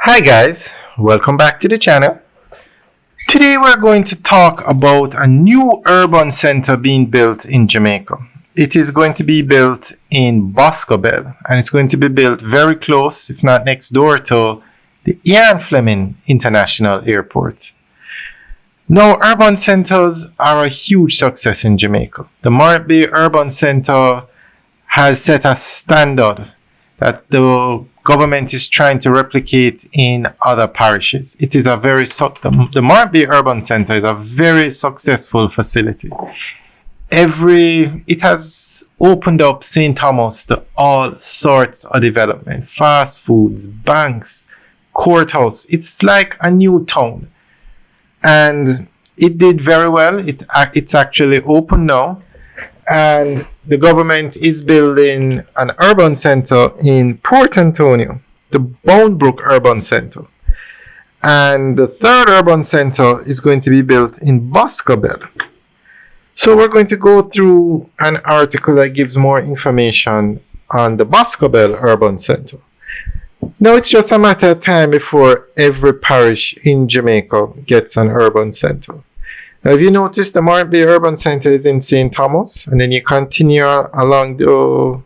Hi guys, welcome back to the channel. Today we're going to talk about a new urban center being built in Jamaica. It is going to be built in Boscobel and it's going to be built very close, if not next door, to the Ian Fleming International Airport. Now, urban centers are a huge success in Jamaica. The Morant Bay Urban Center has set a standard that the government is trying to replicate in other parishes. It is the Morant Bay Urban Center is a very successful facility. It has opened up St. Thomas to all sorts of development, fast foods, banks, courthouse. It's like a new town, and it did very well. It's actually open now, and the government is building an urban center in Port Antonio, the Boundbrook Urban Center. And the third urban center is going to be built in Boscobel. So we're going to go through an article that gives more information on the Boscobel Urban Center. Now it's just a matter of time before every parish in Jamaica gets an urban center. Now, if you notice, the Morant Bay Urban Center is in St. Thomas, and then you continue along the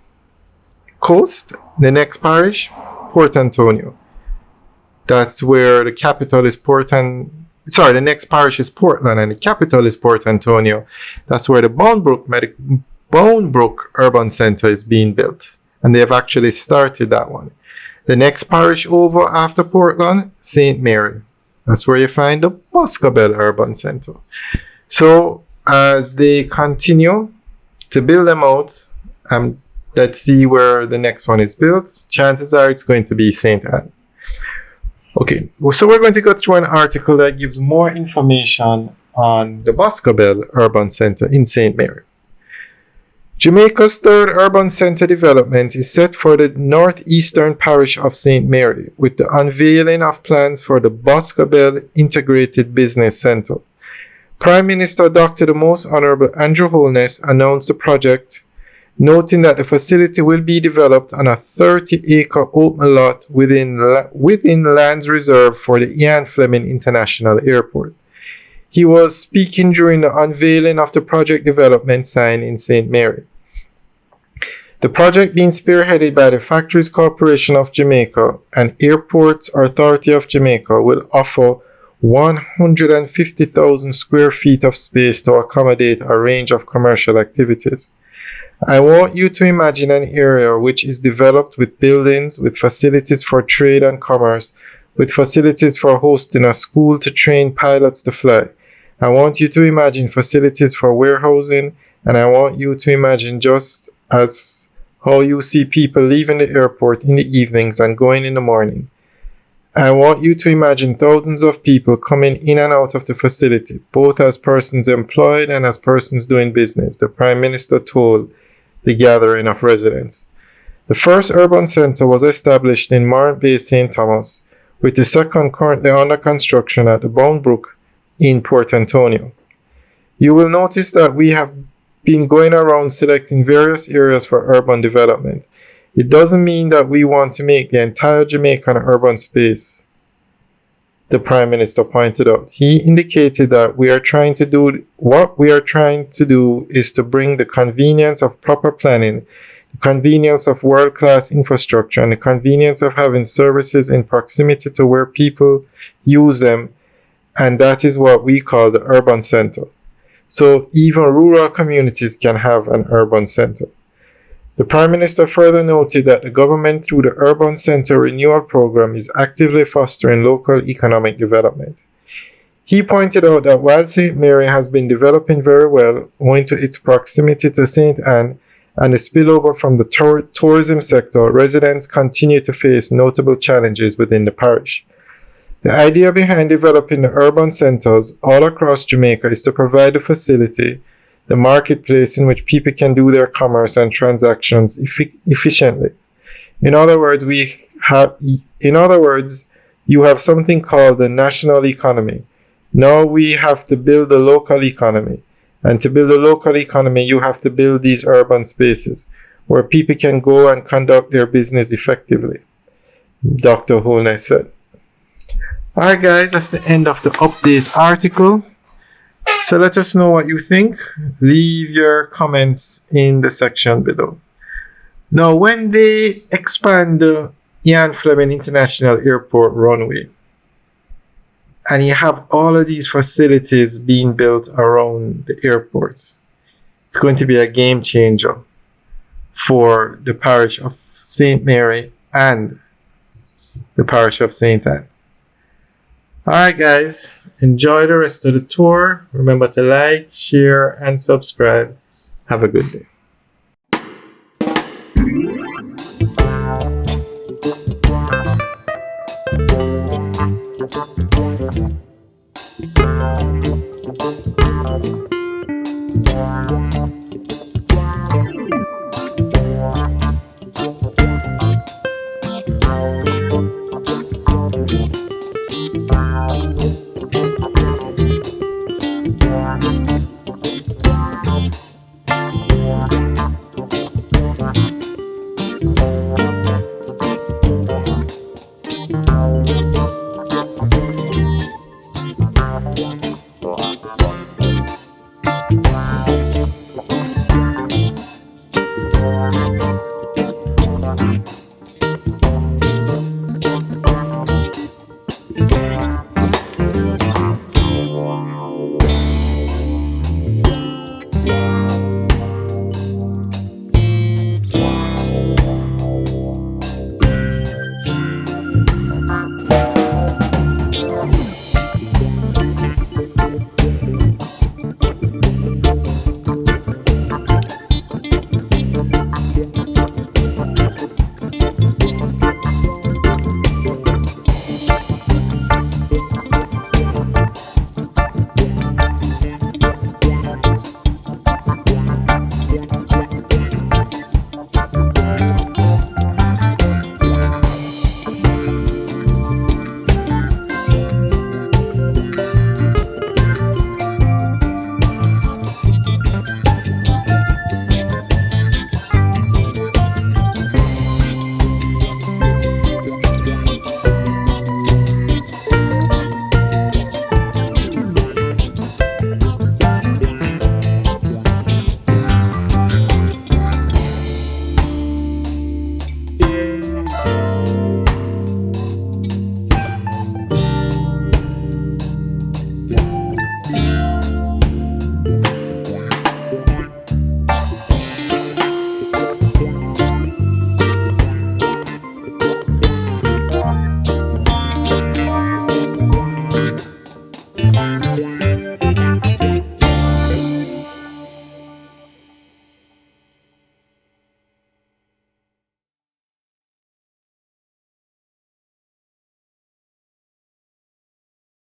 coast. The next parish, Port Antonio. That's where the capital is the next parish is Portland, and the capital is Port Antonio. That's where the Boundbrook Urban Center is being built, and they have actually started that one. The next parish over after Portland, St. Mary. That's where you find the Boscobel Urban Center. So as they continue to build them out, let's see where the next one is built. Chances are it's going to be St. Anne. Okay, so we're going to go through an article that gives more information on the Boscobel Urban Center in St. Mary. Jamaica's third urban center development is set for the northeastern parish of St. Mary, with the unveiling of plans for the Boscobel Integrated Business Center. Prime Minister Dr. the Most Honorable Andrew Holness announced the project, noting that the facility will be developed on a 30-acre open lot within lands reserved for the Ian Fleming International Airport. He was speaking during the unveiling of the project development sign in St. Mary. The project being spearheaded by the Factories Corporation of Jamaica and Airports Authority of Jamaica will offer 150,000 square feet of space to accommodate a range of commercial activities. I want you to imagine an area which is developed with buildings, with facilities for trade and commerce, with facilities for hosting a school to train pilots to fly. I want you to imagine facilities for warehousing, and I want you to imagine just as how you see people leaving the airport in the evenings and going in the morning. I want you to imagine thousands of people coming in and out of the facility, both as persons employed and as persons doing business, the Prime Minister told the gathering of residents. The first urban center was established in Morant Bay, St. Thomas, with the second currently under construction at the Boundbrook in Port Antonio. You will notice that we have been going around selecting various areas for urban development. It doesn't mean that we want to make the entire Jamaican urban space, the Prime Minister pointed out. He indicated that what we are trying to do is to bring the convenience of proper planning, the convenience of world-class infrastructure, and the convenience of having services in proximity to where people use them, and that is what we call the urban center. So even rural communities can have an urban center. The Prime Minister further noted that the government, through the Urban Center Renewal Program, is actively fostering local economic development. He pointed out that while St. Mary has been developing very well, owing to its proximity to St. Anne and the spillover from the tourism sector, residents continue to face notable challenges within the parish. The idea behind developing the urban centers all across Jamaica is to provide a facility, the marketplace in which people can do their commerce and transactions efficiently. In other words, you have something called the national economy. Now we have to build the local economy. And to build a local economy, you have to build these urban spaces where people can go and conduct their business effectively, Dr. Holness said. Alright, guys, that's the end of the update article. So let us know what you think. Leave your comments in the section below. Now, when they expand the Ian Fleming International Airport runway, and you have all of these facilities being built around the airport, it's going to be a game changer for the parish of St. Mary and the parish of St. Anne. Alright, guys, enjoy the rest of the tour. Remember to like, share, and subscribe. Have a good day.